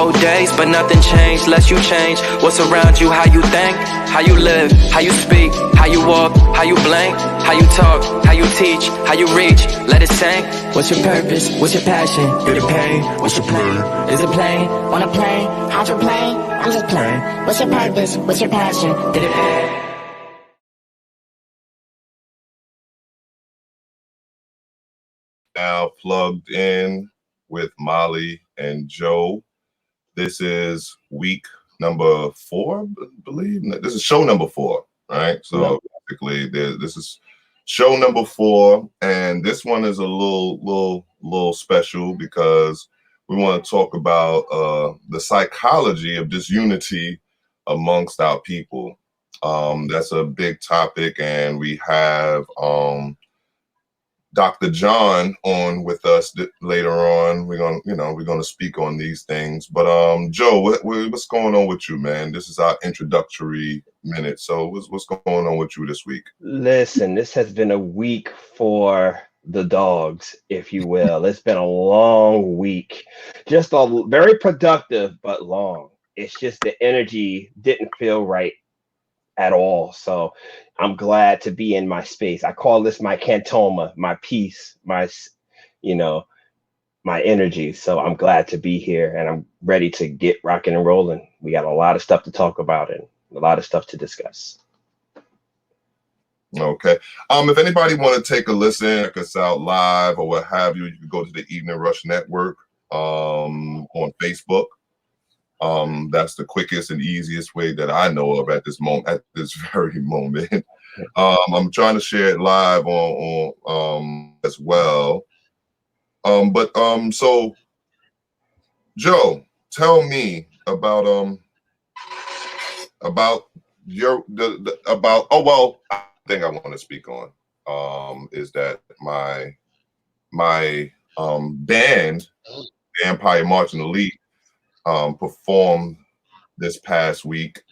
Old days, but nothing changed unless you change what's around you, how you think, how you live, how you speak, how you walk, how you blink, how you talk, how you teach, how you reach, let it sink. What's your purpose? What's your passion? Through the pain, what's your plan? Is it plane? On a plane? Hydroplane? I'm just playing. What's your purpose? What's your passion? Through the pain. Now plugged in with Molly and Joe. This is week number 4, I believe. This is show number 4, right? So basically, this is show number 4, and this one is a little special because we want to talk about the psychology of disunity amongst our people. That's a big topic, and we have Dr. John on with us later on. We're gonna speak on these things. But Joe, what's going on with you, man? This is our introductory minute. So what's going on with you this week? Listen, this has been a week for the dogs, if you will. It's been a long week, just very productive, but long. It's just the energy didn't feel right at all. So I'm glad to be in my space. I call this my cantoma, my peace, my energy. So I'm glad to be here, and I'm ready to get rocking and rolling. We got a lot of stuff to talk about and a lot of stuff to discuss. Okay. If anybody want to take a listen, check us out live or what have you, you can go to the Evening Rush Network on Facebook. That's the quickest and easiest way that I know of at this very moment. I'm trying to share it live on as well. So Joe, tell me about your thing I want to speak on is that my band, Vampire Marching Elite, performed this past week,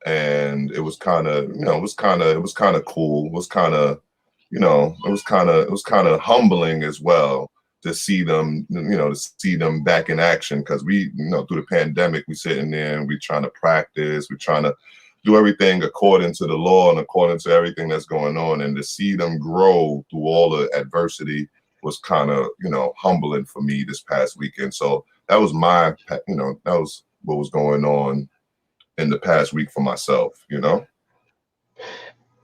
and it was kind of cool. It was kind of humbling as well to see them, back in action, because we, through the pandemic, we sitting there and we trying to practice, we're trying to do everything according to the law and according to everything that's going on, and to see them grow through all the adversity was kind of, humbling for me this past weekend. So that was that was what was going on in the past week for myself,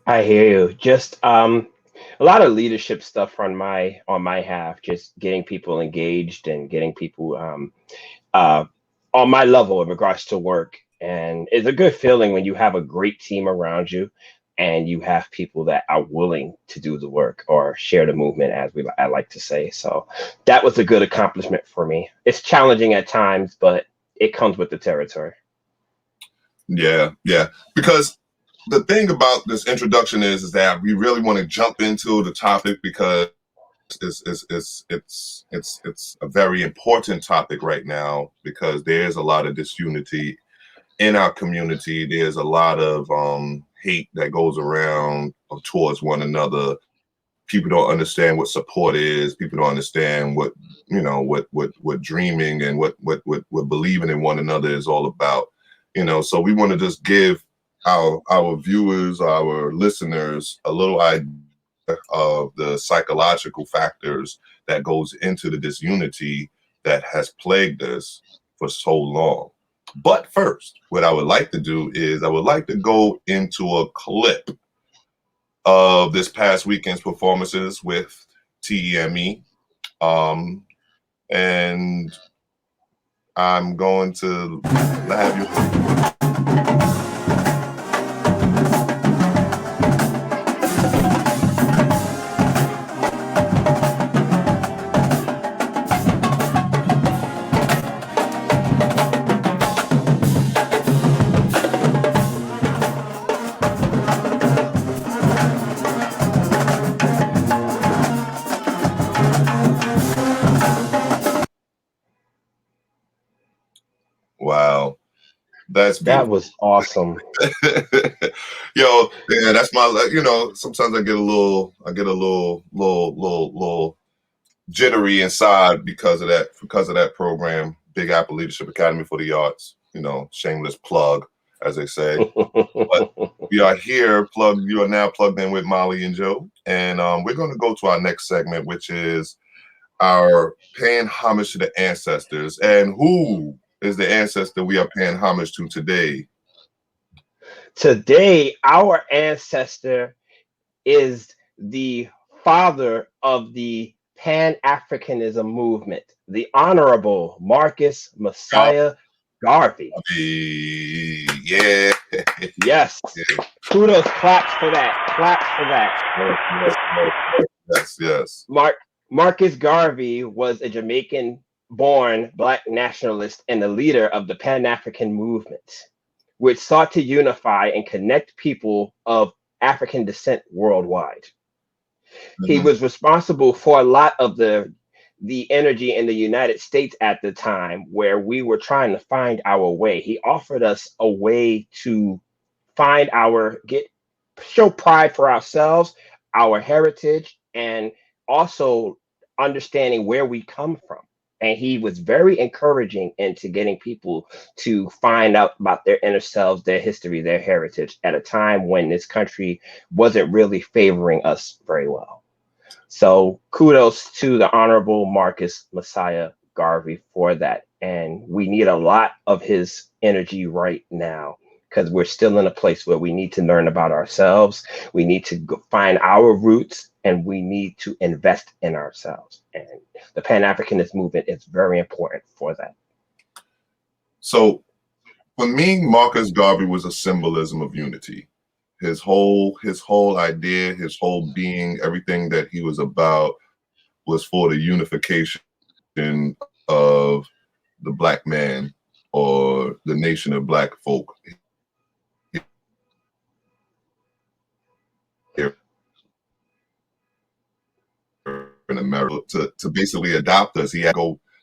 I hear you. Just a lot of leadership stuff on my half, just getting people engaged and getting people on my level in regards to work. And it's a good feeling when you have a great team around you and you have people that are willing to do the work or share the movement, as I like to say. So that was a good accomplishment for me. It's challenging at times, but it comes with the territory. Yeah. Because the thing about this introduction is that we really want to jump into the topic because it's a very important topic right now, because there's a lot of disunity in our community. There's a lot of hate that goes around towards one another. People don't understand what support is. People don't understand what dreaming and what believing in one another is all about. So we want to just give our viewers, our listeners, a little idea of the psychological factors that goes into the disunity that has plagued us for so long. But first, what I would like to do is I would like to go into a clip of this past weekend's performances with TEME. And I'm going to have you. Wow, that was awesome. Yo, yeah, that's my. Sometimes I get a little jittery inside because of that program Big Apple Leadership Academy for the Arts. You know, shameless plug, as they say. But we are here, you are now plugged in with Molly and Joe. And we're going to go to our next segment, which is our paying homage to the ancestors. And who is the ancestor we are paying homage to today? Today, our ancestor is the father of the Pan-Africanism movement, the Honorable Marcus Messiah Garvey. Yeah. Yes. Kudos, claps for that. Claps for that. Yes. Marcus Garvey was a Jamaican-born Black nationalist and the leader of the Pan-African movement, which sought to unify and connect people of African descent worldwide. He was responsible for a lot of the energy in the United States at the time where we were trying to find our way. He offered us a way to find show pride for ourselves, our heritage, and also understanding where we come from. And he was very encouraging into getting people to find out about their inner selves, their history, their heritage at a time when this country wasn't really favoring us very well. So kudos to the Honorable Marcus Messiah Garvey for that. And we need a lot of his energy right now, because we're still in a place where we need to learn about ourselves. We need to find our roots, and we need to invest in ourselves. And the Pan-Africanist movement is very important for that. So for me, Marcus Garvey was a symbolism of unity. His whole idea, his whole being, everything that he was about was for the unification of the Black man or the nation of Black folk here in America, to basically adopt us. He had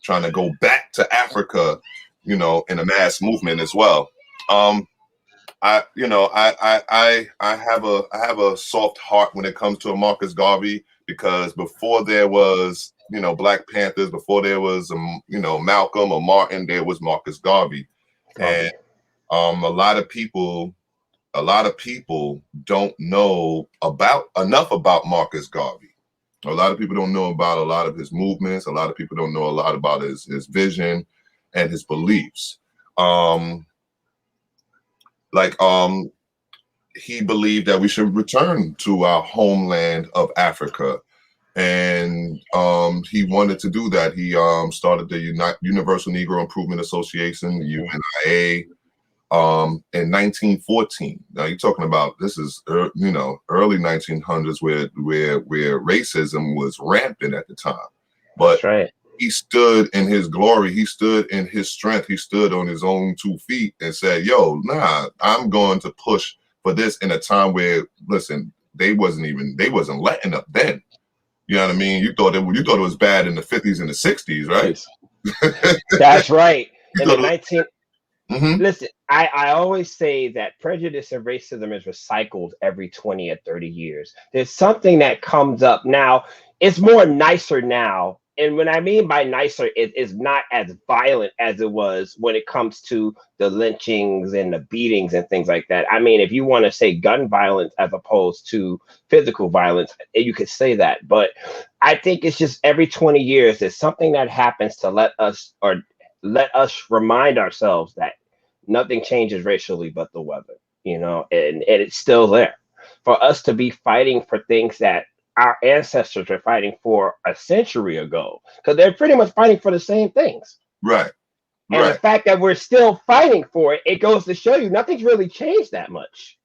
trying to go back to Africa, you know, in a mass movement as well. I have a soft heart when it comes to Marcus Garvey, because before there was, you know, Black Panthers, before there was, you know, Malcolm or Martin, there was Marcus Garvey. And a lot of people don't know enough about Marcus Garvey. A lot of people don't know about a lot of his movements. A lot of people don't know a lot about his vision and his beliefs. He believed that we should return to our homeland of Africa. And he wanted to do that. He started the Universal Negro Improvement Association, UNIA, in 1914. Now you're talking about, this is early 1900s, where racism was rampant at the time. But that's right. He stood in his glory. He stood in his strength. He stood on his own 2 feet and said, "Yo, nah, I'm going to push for this," in a time where, listen, they wasn't letting up then. You know what I mean? You thought it was bad in the 50s and the 60s, right? That's right. In the Listen, I always say that prejudice and racism is recycled every 20 or 30 years. There's something that comes up now. It's more nicer now. And when I mean by nicer, it is not as violent as it was when it comes to the lynchings and the beatings and things like that. I mean, if you want to say gun violence as opposed to physical violence, you could say that. But I think it's just every 20 years, there's something that happens to let us remind ourselves that nothing changes racially but the weather, you know, and it's still there. For us to be fighting for things that our ancestors were fighting for a century ago, because they're pretty much fighting for the same things. Right. And the fact that we're still fighting for it, it goes to show you nothing's really changed that much.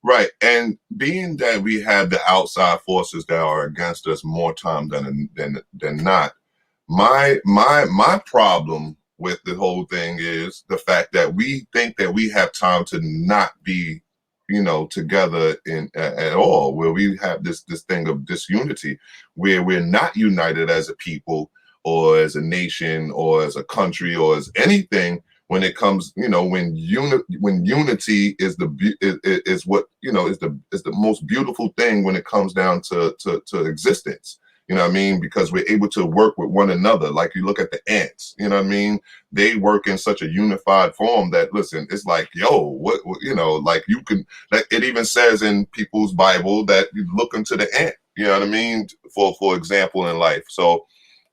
Right. And being that we have the outside forces that are against us more time than not, my problem with the whole thing is the fact that we think that we have time to not be, you know, together at all, where we have this thing of disunity, where we're not united as a people or as a nation or as a country or as anything, when it comes, you know, when unity is what, you know, is the most beautiful thing when it comes down to existence. You know what I mean? Because we're able to work with one another. Like you look at the ants, you know what I mean? They work in such a unified form that, listen, it's like, yo, what you know, like you can, like it even says in people's Bible that you look into the ant, you know what I mean? For example, in life. So,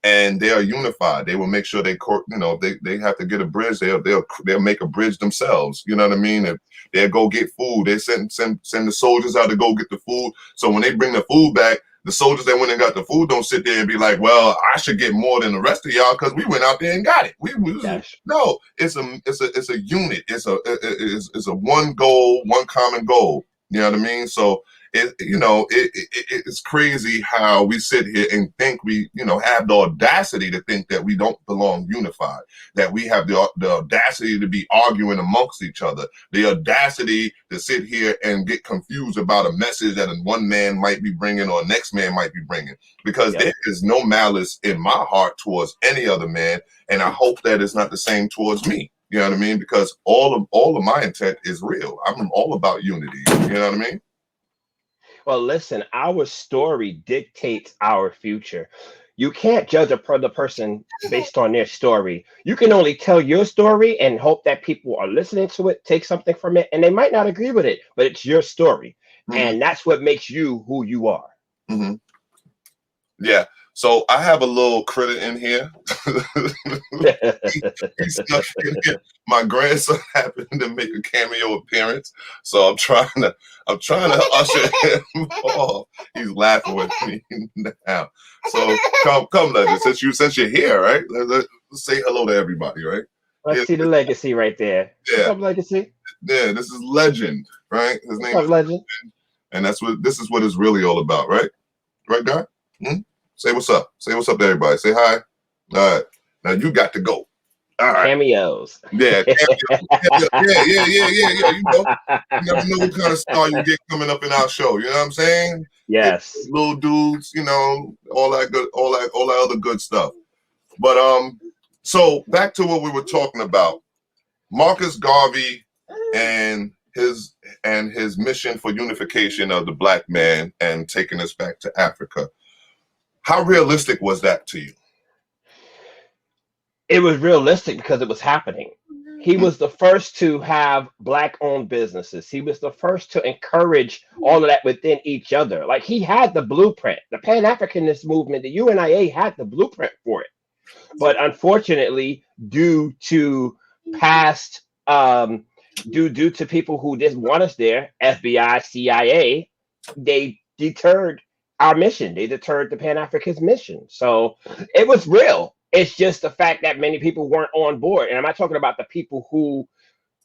and they are unified. They will make sure you know, they have to get a bridge. They'll make a bridge themselves. You know what I mean? If they'll go get food, they send the soldiers out to go get the food. So when they bring the food back, the soldiers that went and got the food don't sit there and be like, well, I should get more than the rest of y'all because we went out there and got it. Yes. No, it's a unit. It's a one goal, one common goal. You know what I mean? So it's crazy how we sit here and think we, you know, have the audacity to think that we don't belong unified, that we have the audacity to be arguing amongst each other, the audacity to sit here and get confused about a message that one man might be bringing or next man might be bringing, because there is no malice in my heart towards any other man, and I hope that it's not the same towards me. You know what I mean? Because all of my intent is real. I'm all about unity. You know what I mean? Well, listen, our story dictates our future. You can't judge the person based on their story. You can only tell your story and hope that people are listening to it, take something from it, and they might not agree with it, but it's your story. Mm-hmm. And that's what makes you who you are. Mm-hmm. Yeah. So I have a little critter in here. He snuck in here. My grandson happened to make a cameo appearance, so I'm trying to usher him off. He's laughing with me now. So come, Legend. Since you're here, right? Let's say hello to everybody, right? Let's see the legacy right there. Yeah. What's up, Legacy? Yeah, this is Legend, right? His What's name up, is Legend? and this is what it's really all about, right? Right, guy? Hmm? Say what's up. Say what's up to everybody. Say hi. All right. Now you got to go. All right. Cameos. Yeah. Yeah. You know, you never know what kind of star you get coming up in our show. You know what I'm saying? Yes. Little dudes, you know, all that other good stuff. But so back to what we were talking about. Marcus Garvey and his mission for unification of the black man and taking us back to Africa. How realistic was that to you? It was realistic because it was happening. He was the first to have black owned businesses. He was the first to encourage all of that within each other. Like he had the blueprint. The Pan Africanist movement, the UNIA had the blueprint for it. But unfortunately, due to past due to people who didn't want us there, FBI, CIA, they deterred our mission. They deterred the Pan Africanist mission. So it was real. It's just the fact that many people weren't on board. And I'm not talking about the people who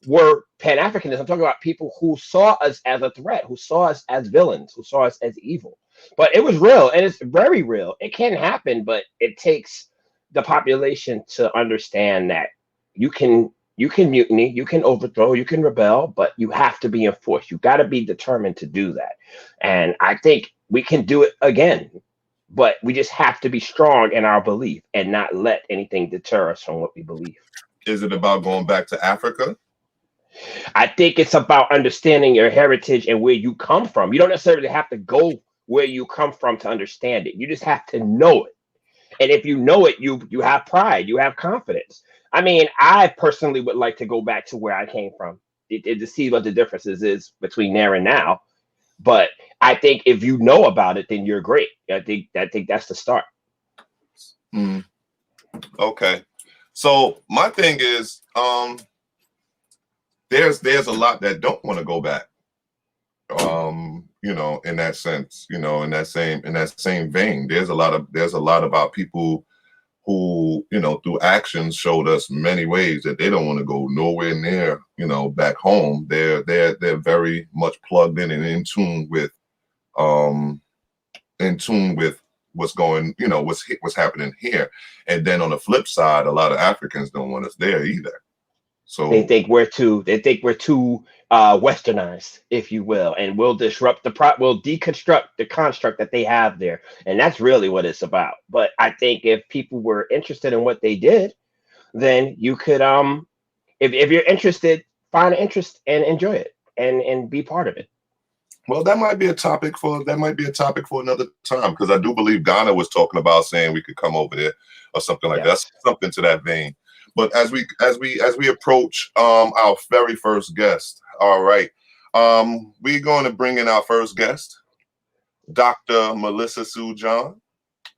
were Pan Africanists. I'm talking about people who saw us as a threat, who saw us as villains, who saw us as evil. But it was real, and it's very real. It can happen, but it takes the population to understand that you can mutiny, you can overthrow, you can rebel, but you have to be enforced. You got to be determined to do that. And I think we can do it again, but we just have to be strong in our belief and not let anything deter us from what we believe. Is it about going back to Africa? I think it's about understanding your heritage and where you come from. You don't necessarily have to go where you come from to understand it. You just have to know it. And if you know it, you have pride, you have confidence. I mean, I personally would like to go back to where I came from to see what the differences is between there and now. But I think if you know about it, then you're great. I think that's the start. Okay. So my thing is, there's a lot that don't want to go back. You know, in that sense, you know, in that same vein, there's a lot about people who, you know, through actions showed us many ways that they don't want to go nowhere near, you know, back home. They're very much plugged in and in tune with what's going, you know, what's happening here. And then on the flip side, a lot of Africans don't want us there either. So they think we're too westernized, if you will, and we'll we'll deconstruct the construct that they have there. And that's really what it's about. But I think if people were interested in what they did, then you could if you're interested, find an interest and enjoy it and be part of it. Well, that might be a topic for another time, because I do believe Ghana was talking about saying we could come over there or something like that, Yes. something to that vein. But as we approach our very first guest, all right, we're going to bring in our first guest, Dr. Melissa Sue John,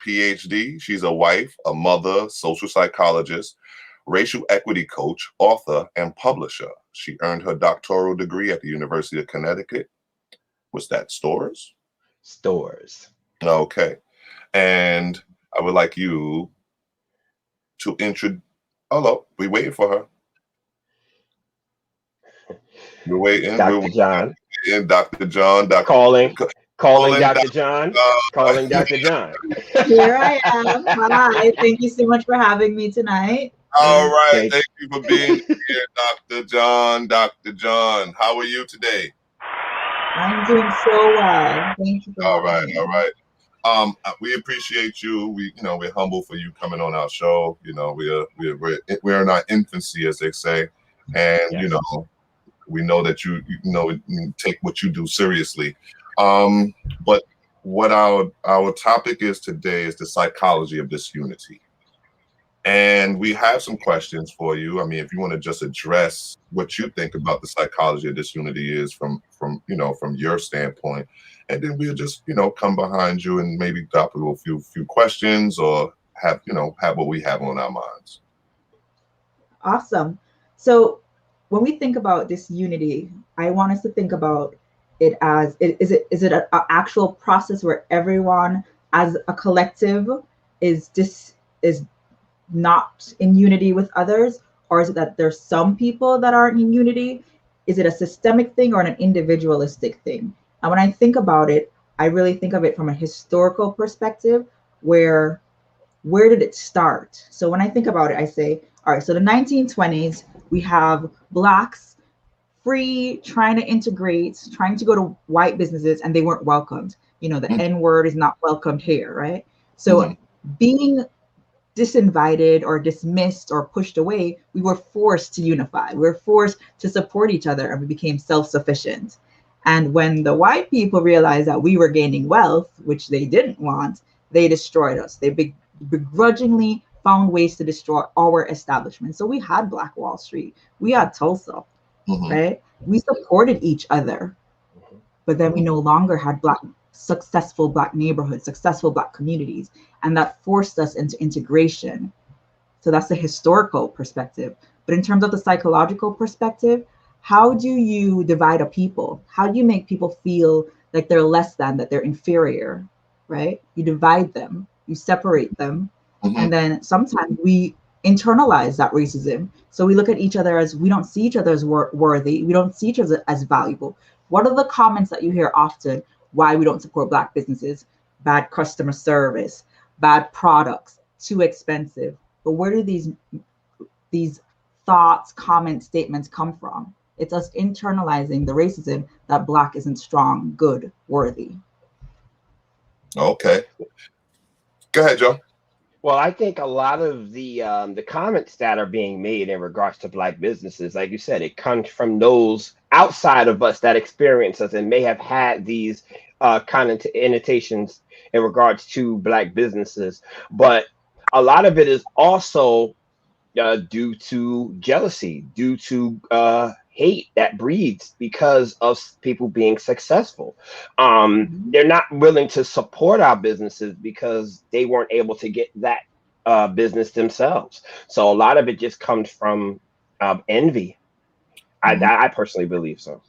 PhD. She's a wife, a mother, social psychologist, racial equity coach, author, and publisher. She earned her doctoral degree at the University of Connecticut. Was that Stores? Stores. Okay. And I would like you to introduce. Hello, we waiting for her. We're waiting. We're Dr. John. waiting. Dr. John. Calling. Calling Calling Dr. Dr. John. John. Calling Dr. John. Here I am. Hi. Thank you so much for having me tonight. All right. Thank Thank you for being here, Dr. John. Dr. John, how are you today? I'm doing so well. Thank you for All having right. me. All right. We appreciate you. We're humble for you coming on our show. We're in our infancy, as they say, and Yes. we know that you take what you do seriously. But what our topic is today is the psychology of disunity, and we have some questions for you. I mean, if you want to just address what you think about the psychology of disunity is from your standpoint, and then we'll just come behind you and maybe drop a few questions, or have what we have on our minds. Awesome. So when we think about disunity, I want us to think about it as is it an actual process where everyone as a collective is not in unity with others, or is it that there's some people that aren't in unity? Is it a systemic thing or an individualistic thing? And when I think about it, I really think of it from a historical perspective, where did it start? So when I think about it, I say, all right, so the 1920s, we have Blacks free, trying to integrate, trying to go to white businesses, and they weren't welcomed. The N word is not welcomed here, right? So being disinvited or dismissed or pushed away, we were forced to unify. We were forced to support each other, and we became self-sufficient. And when the white people realized that we were gaining wealth, which they didn't want, they destroyed us. They begrudgingly found ways to destroy our establishment. So we had Black Wall Street, we had Tulsa, right? We supported each other, but then we no longer had successful Black neighborhoods, successful Black communities, and that forced us into integration. So that's the historical perspective. But in terms of the psychological perspective, how do you divide a people? How do you make people feel like they're less than, that they're inferior, right? You divide them, you separate them, and then sometimes we internalize that racism. So we look at each other as, we don't see each other as worthy, we don't see each other as valuable. What are the comments that you hear often? Why we don't support Black businesses? Bad customer service, bad products, too expensive. But where do these thoughts, comments, statements come from? It's us internalizing the racism that Black isn't strong, good, worthy. Okay. Go ahead, Joe. Well, I think a lot of the comments that are being made in regards to Black businesses, like you said, it comes from those outside of us that experience us and may have had these connotations in regards to Black businesses. But a lot of it is also due to jealousy, due to hate that breeds because of people being successful. They're not willing to support our businesses because they weren't able to get that business themselves. So a lot of it just comes from envy. I personally believe so.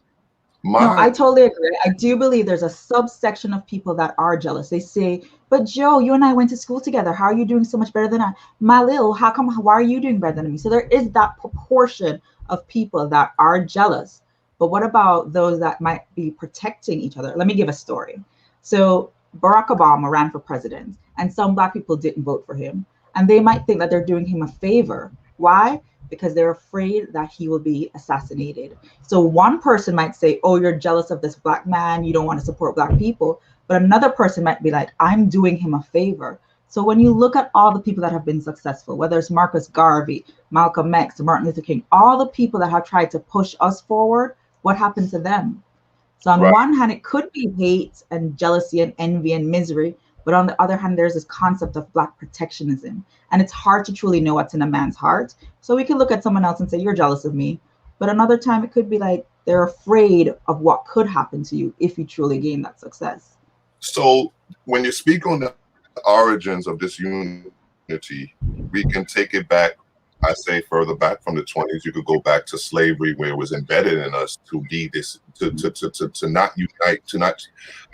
No, I totally agree. I do believe there's a subsection of people that are jealous. They say, but Joe, you and I went to school together. How are you doing so much better than I? Malil, why are you doing better than me? So there is that proportion of people that are jealous. But what about those that might be protecting each other? Let me give a story. So Barack Obama ran for president, and some Black people didn't vote for him. And they might think that they're doing him a favor. Why? Because they're afraid that he will be assassinated. So one person might say, oh, you're jealous of this Black man, you don't want to support Black people. But another person might be like, I'm doing him a favor. So when you look at all the people that have been successful, whether it's Marcus Garvey, Malcolm X, Martin Luther King, all the people that have tried to push us forward, what happened to them? So on Right. one hand, it could be hate and jealousy and envy and misery, but on the other hand, there's this concept of Black protectionism, and it's hard to truly know what's in a man's heart. So we can look at someone else and say, "You're jealous of me," but another time it could be like they're afraid of what could happen to you if you truly gain that success. So when you speak on the origins of this unity, we can take it back. I say further back from the 20s. You could go back to slavery, where it was embedded in us to be this, to not unite, to not.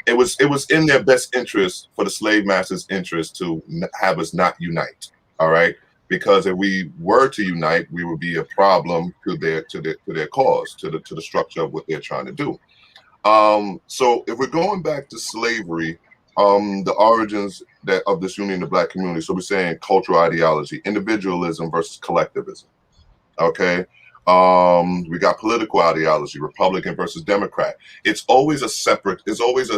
It was in their best interest, for the slave masters' interest, to have us not unite. All right, because if we were to unite, we would be a problem to their cause, to the structure of what they're trying to do. So if we're going back to slavery, the origins that of this union in the Black community, so we're saying cultural ideology, individualism versus collectivism. Okay. We got political ideology, Republican versus Democrat. It's always a separate, it's always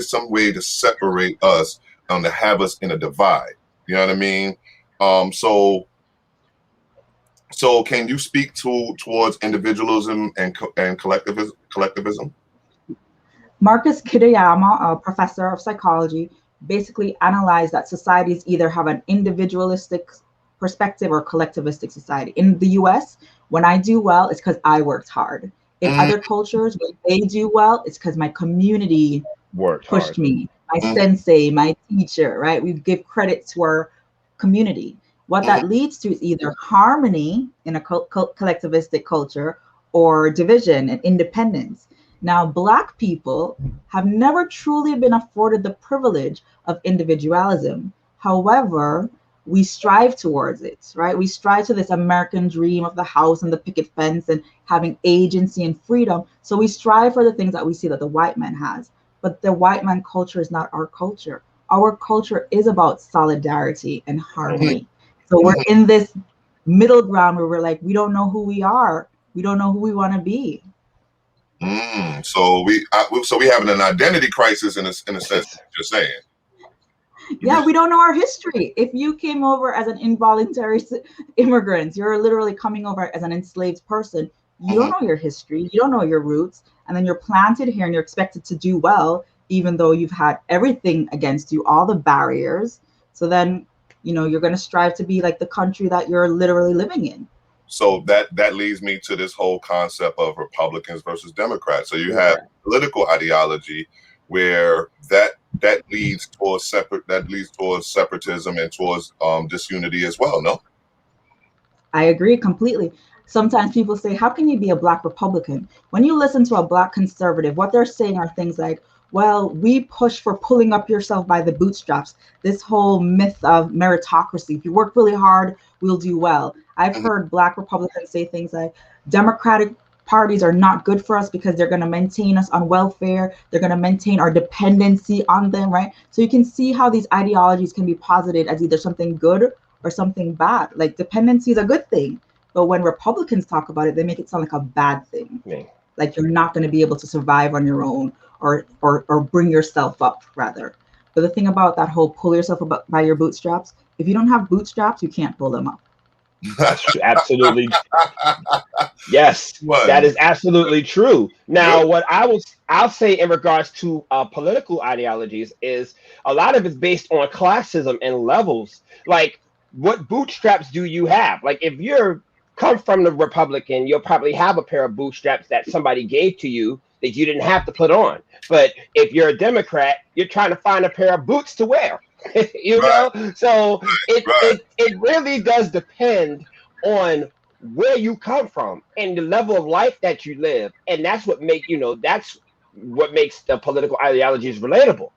some way to separate us, to have us in a divide. You know what I mean? So can you speak towards individualism and collectivism? Marcus Kitayama, a professor of psychology, basically analyzed that societies either have an individualistic perspective or collectivistic society. In the US, when I do well, it's because I worked hard. In Mhm, other cultures, when they do well, it's because my community Worked pushed hard. me, my mhm, sensei, my teacher, right? We give credit to our community. What mhm. that leads to is either harmony in a collectivistic culture or division and independence. Now, Black people have never truly been afforded the privilege of individualism. However, we strive towards it, right? We strive to this American dream of the house and the picket fence and having agency and freedom. So we strive for the things that we see that the white man has. But the white man culture is not our culture. Our culture is about solidarity and Mhm, harmony. So we're mhm. in this middle ground where we're like, we don't know who we are. We don't know who we want to be. So we having an identity crisis in a sense. You're saying. Yeah, we don't know our history. If you came over as an involuntary immigrant, you're literally coming over as an enslaved person. You don't Mhm. know your history, you don't know your roots, and then you're planted here and you're expected to do well, even though you've had everything against you, all the barriers. So then, you're going to strive to be like the country that you're literally living in. So that leads me to this whole concept of Republicans versus Democrats. So you have political ideology where that leads towards separatism and towards disunity as well. No. I agree completely. Sometimes people say, how can you be a Black Republican? When you listen to a Black conservative, what they're saying are things like, well, we push for pulling up yourself by the bootstraps. This whole myth of meritocracy. If you work really hard, we'll do well. I've Mhm. heard Black Republicans say things like, Democratic parties are not good for us because they're going to maintain us on welfare. They're going to maintain our dependency on them, right? So you can see how these ideologies can be posited as either something good or something bad. Like dependency is a good thing, but when Republicans talk about it, they make it sound like a bad thing. Me. Like you're not going to be able to survive on your own or bring yourself up rather. But the thing about that whole pull yourself up by your bootstraps, if you don't have bootstraps, you can't pull them up. That's true. Absolutely. Yes, that One. is absolutely true. Yep. Now, I'll say in regards to political ideologies is a lot of it's based on classism and levels. Like, what bootstraps do you have? Like, if you're come from the Republican, you'll probably have a pair of bootstraps that somebody gave to you that you didn't have to put on. But if you're a Democrat, you're trying to find a pair of boots to wear. you Right. know, so it Right. it it really does depend on where you come from and the level of life that you live, and that's what makes the political ideologies relatable.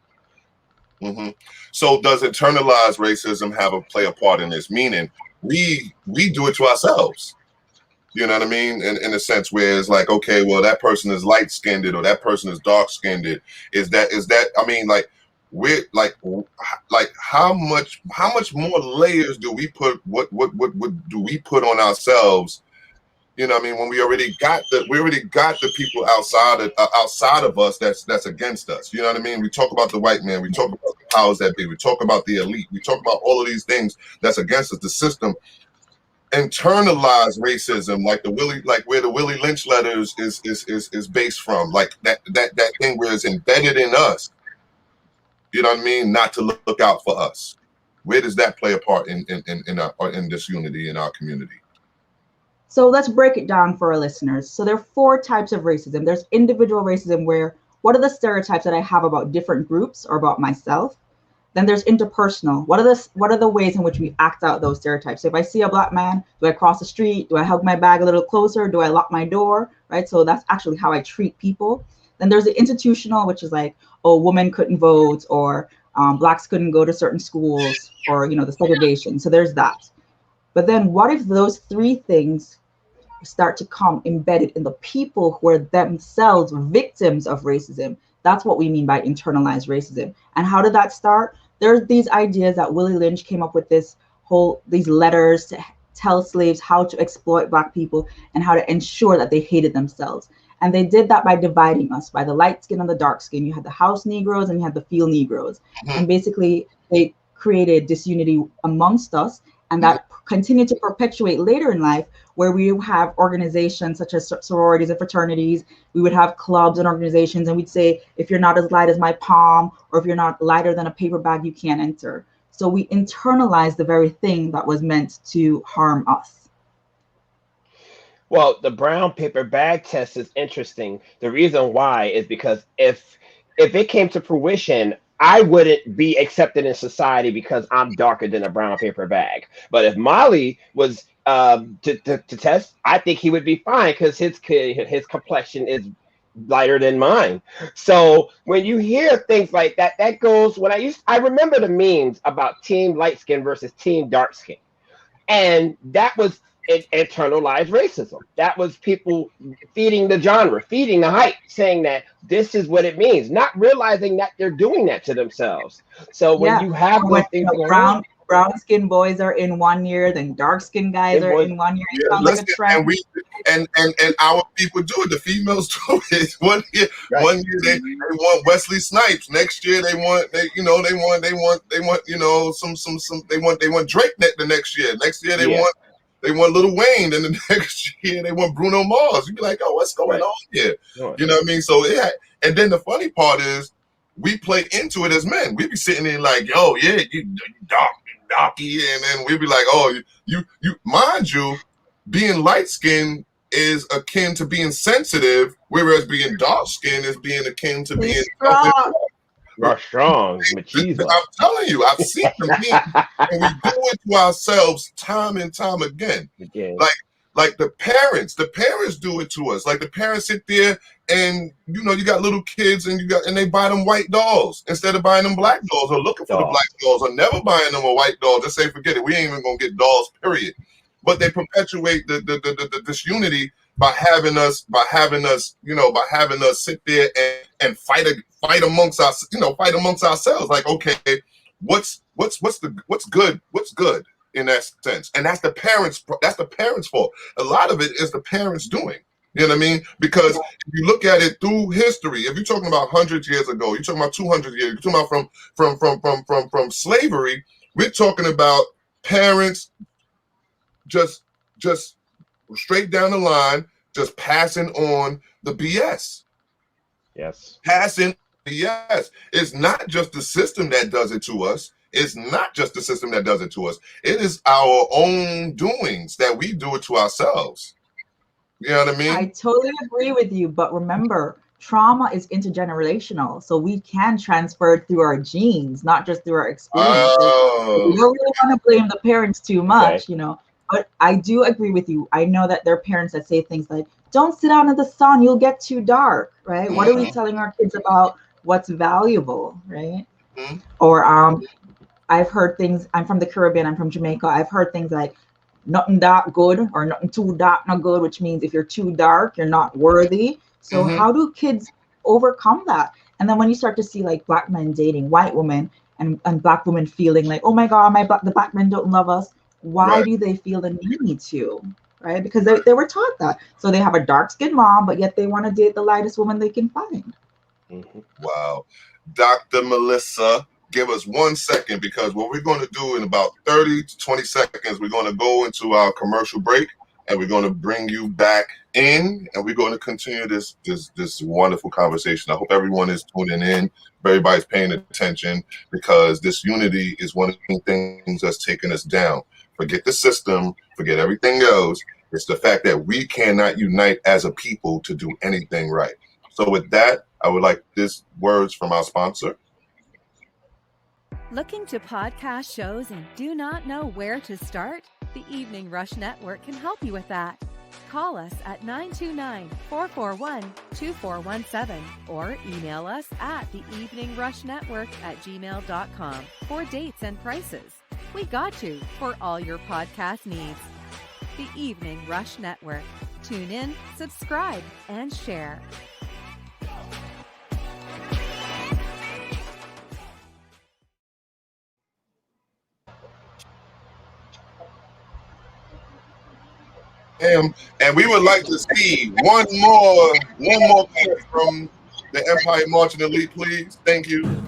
hmm So does internalized racism play a part in this? Meaning we do it to ourselves. You know what I mean? In a sense where it's like, okay, well, that person is light skinned or that person is dark skinned. Is that I mean, like like how much more layers do we put what do we put on ourselves? You know what I mean? When we already got the people outside of us that's against us. You know what I mean? We talk about the white man, we talk about the powers that be, we talk about the elite, we talk about all of these things that's against us, the system. internalize racism, like where the Willie Lynch letters is based from, like that thing where it's embedded in us. You know what I mean? Not to look out for us. Where does that play a part in this unity in our community? So let's break it down for our listeners. So there are 4 types of racism. There's individual racism, where what are the stereotypes that I have about different groups or about myself? Then there's interpersonal. What are the ways in which we act out those stereotypes? So if I see a Black man, do I cross the street? Do I hug my bag a little closer? Do I lock my door? Right? So that's actually how I treat people. Then there's the institutional, which is like, oh, women couldn't vote, or Blacks couldn't go to certain schools, or the segregation. So there's that. But then what if those 3 things start to come embedded in the people who are themselves victims of racism? That's what we mean by internalized racism. And how did that start? There's these ideas that Willie Lynch came up with, these letters to tell slaves how to exploit Black people and how to ensure that they hated themselves. And they did that by dividing us by the light skin and the dark skin. You had the house Negroes and you had the field Negroes. And basically they created disunity amongst us, and that continued to perpetuate later in life, where we have organizations such as sororities and fraternities. We would have clubs and organizations, and we'd say, if you're not as light as my palm, or if you're not lighter than a paper bag, you can't enter. So we internalize the very thing that was meant to harm us. Well, the brown paper bag test is interesting. The reason why is because if it came to fruition, I wouldn't be accepted in society because I'm darker than a brown paper bag. But if Molly was to test, I think he would be fine because his complexion is lighter than mine. So when you hear things like that, that goes when I remember the memes about team light skin versus team dark skin, and that was internalized racism. That was people feeding the genre, feeding the hype, saying that this is what it means, not realizing that they're doing that to themselves. So when you have those things brown skin boys are in one year, then dark skin guys are in one year. It sounds like a trend. And our people do it. The females do it. One year they want Wesley Snipes. Next year they want Drake the next year. Next year they want Lil Wayne, and the next year they want Bruno Mars. You'd be like, oh, what's going on here? You know what I mean? So and then the funny part is we play into it as men. We be sitting there like, yo, yeah, you darky, and then we'd be like, oh, you mind you, being light skinned is akin to being sensitive, whereas being dark skinned is being akin to being strong. Machismo. I'm telling you, I've seen them, and we do it to ourselves time and time again. Like the parents do it to us. Like the parents sit there and you got little kids and they buy them white dolls instead of buying them black dolls, or looking for the black dolls, or never buying them a white doll. Just say, forget it. We ain't even gonna get dolls, period. But they perpetuate the disunity by having us sit there and fight amongst us, fight amongst ourselves. Like, okay, what's good in that sense? And that's the parents' fault. A lot of it is the parents doing. You know what I mean? Because if you look at it through history, if you're talking about 100 years ago, you're talking about 200 years, you're talking about from slavery, we're talking about parents just straight down the line, just passing on the BS. Yes. Passing BS. It's not just the system that does it to us. It is our own doings that we do it to ourselves. You know what I mean? I totally agree with you, but remember, trauma is intergenerational, so we can transfer it through our genes, not just through our experiences. We don't really want to blame the parents too much, but I do agree with you. I know that there are parents that say things like, don't sit out in the sun, you'll get too dark, right? Mm-hmm. What are we telling our kids about what's valuable, right? Mm-hmm. Or I've heard things, I'm from the Caribbean, I'm from Jamaica, I've heard things like, nothing dark good, or nothing too dark not good, which means if you're too dark, you're not worthy. So how do kids overcome that? And then when you start to see like Black men dating white women and Black women feeling like, oh my God, the Black men don't love us. Why do they feel the need to, right? Because they were taught that. So they have a dark-skinned mom, but yet they want to date the lightest woman they can find. Wow. Dr. Melissa, give us 1 second, because what we're going to do in about 30 to 20 seconds, we're going to go into our commercial break, and we're going to bring you back in, and we're going to continue this wonderful conversation. I hope everyone is tuning in, everybody's paying attention, because this unity is one of the things that's taking us down. Forget the system, forget everything else. It's the fact that we cannot unite as a people to do anything right. So with that, I would like this words from our sponsor. Looking to podcast shows and do not know where to start? The Evening Rush Network can help you with that. Call us at 929-441-2417 or email us at theeveningrushnetwork@gmail.com for dates and prices. We got you for all your podcast needs. The Evening Rush Network. Tune in, subscribe, and share. And we would like to see one more clip from the Empire Marching Elite, please. Thank you.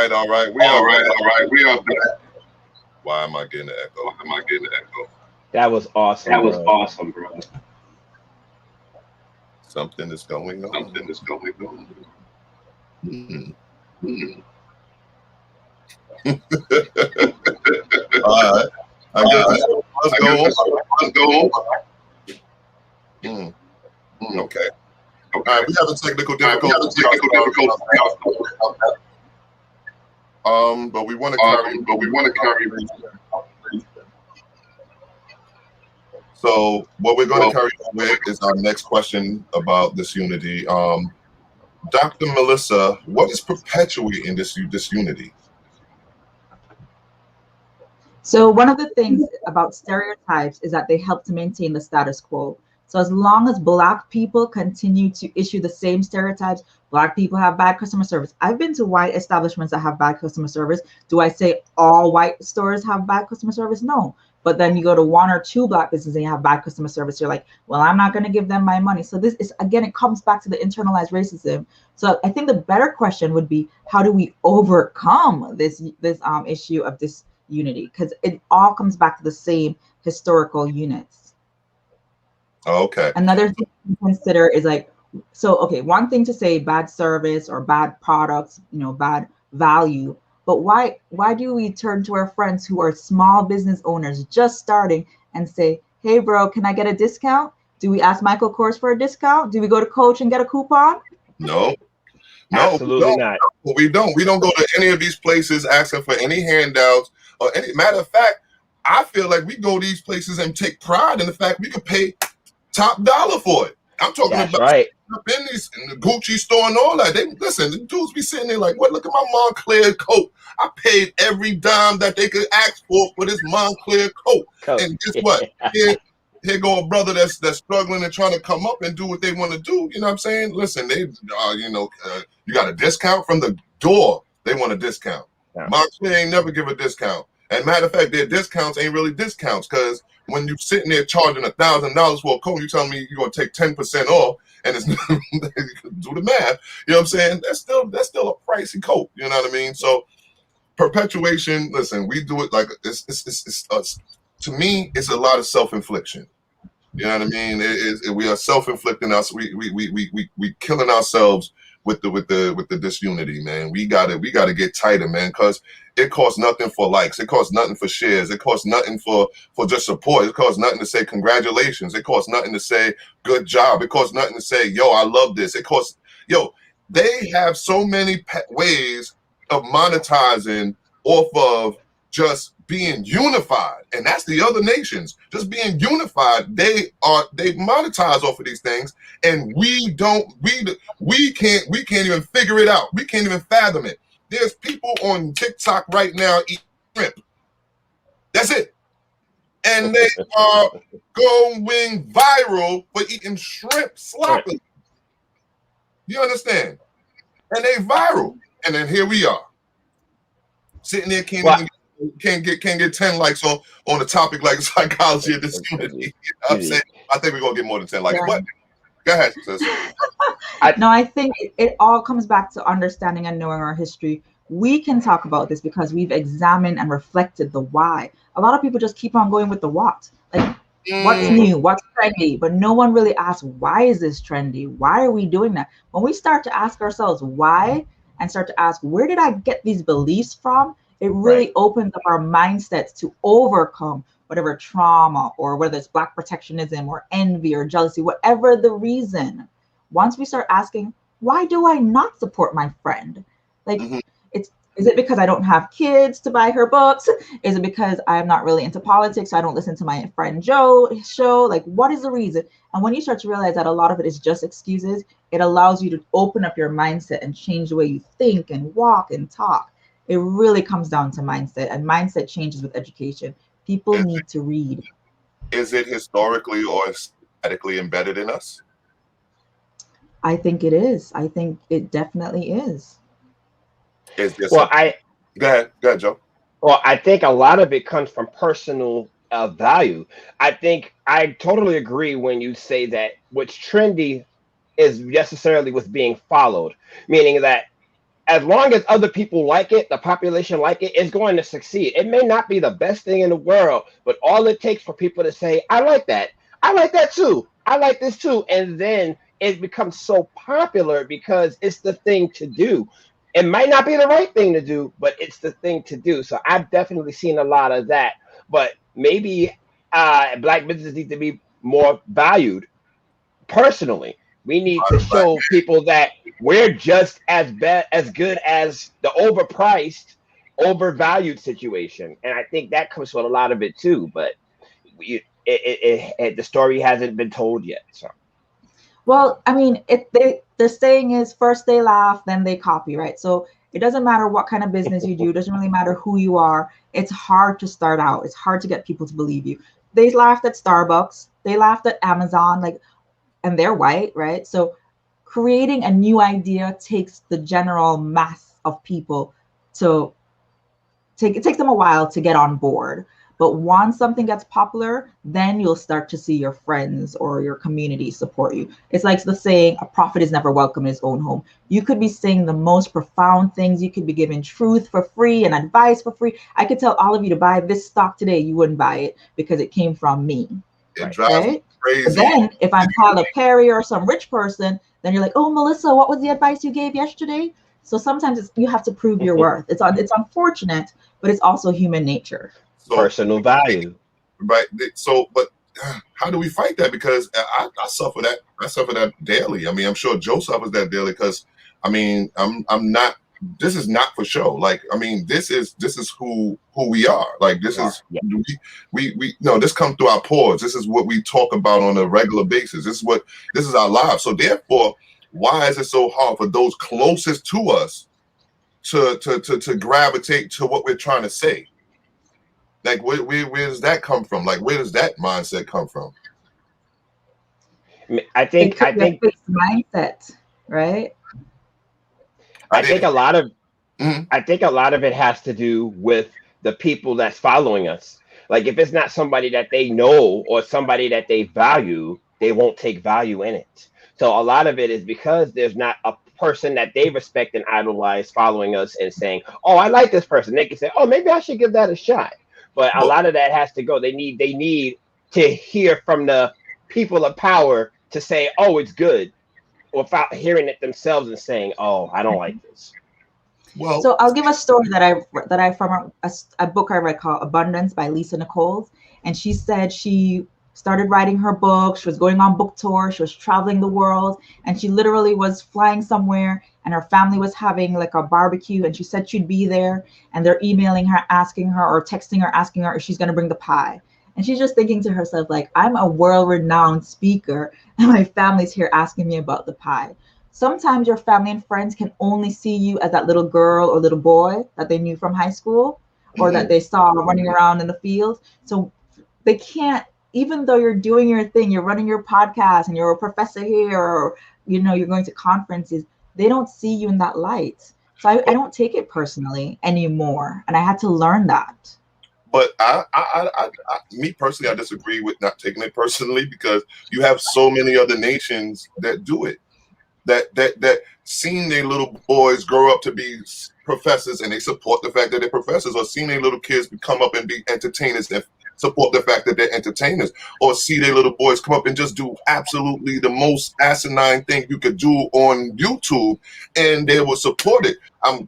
All right. We are back. Why am I getting the echo? That was awesome. Awesome, bro. Something is going on. All right. Let's go on. Okay. All right. We have a technical difficulty. But we want to carry. So what we're going to carry on with is our next question about this unity. Dr. Melissa, what is perpetuating this unity? So one of the things about stereotypes is that they help to maintain the status quo. So as long as Black people continue to issue the same stereotypes, Black people have bad customer service. I've been to white establishments that have bad customer service. Do I say all white stores have bad customer service? No. But then you go to 1 or 2 Black businesses and you have bad customer service. You're like, well, I'm not going to give them my money. So this is, again, it comes back to the internalized racism. So I think the better question would be, how do we overcome this issue of disunity? Because it all comes back to the same historical units. Okay. Another thing to consider is like, so, okay, one thing to say bad service or bad products, bad value, but why do we turn to our friends who are small business owners just starting and say, hey, bro, can I get a discount? Do we ask Michael Kors for a discount? Do we go to Coach and get a coupon? No, absolutely not. We don't go to any of these places asking for any handouts or any. Matter of fact, I feel like we go to these places and take pride in the fact we could pay top dollar for it. I'm talking That's about right. in the Gucci store and all that. The dudes be sitting there like, what? Look at my Montclair coat. I paid every dime that they could ask for this Montclair coat. And guess what? Here go a brother that's struggling and trying to come up and do what they want to do. You know what I'm saying? Listen, they, you got a discount from the door. They want a discount. Yeah. Montclair ain't never give a discount. And matter of fact, their discounts ain't really discounts, because when you're sitting there charging $1,000 for a coat, you tell me you're gonna take 10% off, and it's do the math. You know what I'm saying? That's still a pricey coat. You know what I mean? So perpetuation. Listen, we do it like it's to me, it's a lot of self-infliction. You know what I mean? We are self-inflicting us. We killing ourselves with the disunity, man. We gotta get tighter, man, because it costs nothing for likes, it costs nothing for shares, it costs nothing for just support, it costs nothing to say congratulations, it costs nothing to say good job, it costs nothing to say yo, I love this. It costs they have so many ways of monetizing off of just being unified, and that's the other nations just being unified. They monetize off of these things, and we can't even figure it out. We can't even fathom it. There's people on TikTok right now eating shrimp. That's it, and they are going viral for eating shrimp sloppily. You understand? And they viral, and then here we are sitting there can't get 10 likes on a topic like psychology and disunity. You know what I'm saying? I think we're gonna get more than 10 likes. Yeah. But go ahead, sis. No, I think it all comes back to understanding and knowing our history. We can talk about this because we've examined and reflected the why. A lot of people just keep on going with the what. Like, what's new, what's trendy, but no one really asks, why is this trendy? Why are we doing that? When we start to ask ourselves why and start to ask, where did I get these beliefs from? It really opens up our mindsets to overcome whatever trauma, or whether it's Black protectionism or envy or jealousy, whatever the reason. Once we start asking, why do I not support my friend? Like, is it because I don't have kids to buy her books? Is it because I'm not really into politics, so I don't listen to my friend Joe's show? Like, what is the reason? And when you start to realize that a lot of it is just excuses, it allows you to open up your mindset and change the way you think and walk and talk. It really comes down to mindset, and mindset changes with education. People need to read. Is it historically or aesthetically embedded in us? I think it is. I think it definitely is. Go ahead, Joe. Well, I think a lot of it comes from personal value. I think I totally agree when you say that what's trendy is necessarily what's being followed, meaning that as long as other people like it, the population like it, it's going to succeed. It may not be the best thing in the world, but all it takes for people to say, I like that. I like that too. I like this too. And then it becomes so popular because it's the thing to do. It might not be the right thing to do, but it's the thing to do. So I've definitely seen a lot of that. But maybe Black businesses need to be more valued personally. We need to show people that we're just as good as the overpriced, overvalued situation. And I think that comes with a lot of it too. But the story hasn't been told yet. So. Well, I mean, the saying is first they laugh, then they copy, right? So it doesn't matter what kind of business you do. It doesn't really matter who you are. It's hard to start out. It's hard to get people to believe you. They laughed at Starbucks. They laughed at Amazon, and they're white, right? So creating a new idea takes the general mass of people it takes them a while to get on board. But once something gets popular, then you'll start to see your friends or your community support you. It's like the saying, a prophet is never welcome in his own home. You could be saying the most profound things. You could be giving truth for free and advice for free. I could tell all of you to buy this stock today. You wouldn't buy it because it came from me. It drives me crazy. But then if I'm Tyler Perry or some rich person, then you're like, oh, Melissa, what was the advice you gave yesterday? So sometimes you have to prove your worth. It's unfortunate, but it's also human nature. So, personal value, right? So, but how do we fight that? Because I suffer that. I suffer that daily. I mean, I'm sure Joe suffers that daily. Because I mean, I'm not. This is not for show. Like, I mean, this is who we are. Like, this is we no. This comes through our pores. This is what we talk about on a regular basis. This is our lives. So therefore, why is it so hard for those closest to us to gravitate to what we're trying to say? Like, where does that come from? Like, where does that mindset come from? I think mindset, right? I think a lot of it has to do with the people that's following us. Like, if it's not somebody that they know or somebody that they value, they won't take value in it. So a lot of it is because there's not a person that they respect and idolize following us and saying, oh, I like this person. They can say, oh, maybe I should give that a shot. But a lot of that has to go. They need to hear from the people of power to say, oh, it's good. without hearing it themselves and saying, "Oh, I don't like this." Well, So I'll give a story that I from a book I read called Abundance by Lisa Nichols, and she said she started writing her book. She was going on book tour. She was traveling the world, and she literally was flying somewhere, and her family was having like a barbecue, and she said she'd be there, and they're emailing her, asking her, or texting her, asking her if she's going to bring the pie. And she's just thinking to herself, like, I'm a world-renowned speaker, and my family's here asking me about the pie. Sometimes your family and friends can only see you as that little girl or little boy that they knew from high school or that they saw running around in the field. So they can't, even though you're doing your thing, you're running your podcast and you're a professor here, or you're going to conferences, they don't see you in that light. So I don't take it personally anymore. And I had to learn that. but me personally, I disagree with not taking it personally, because you have so many other nations that do it. That seeing their little boys grow up to be professors, and they support the fact that they're professors, or seeing their little kids come up and be entertainers and support the fact that they're entertainers, or see their little boys come up and just do absolutely the most asinine thing you could do on YouTube, and they will support it.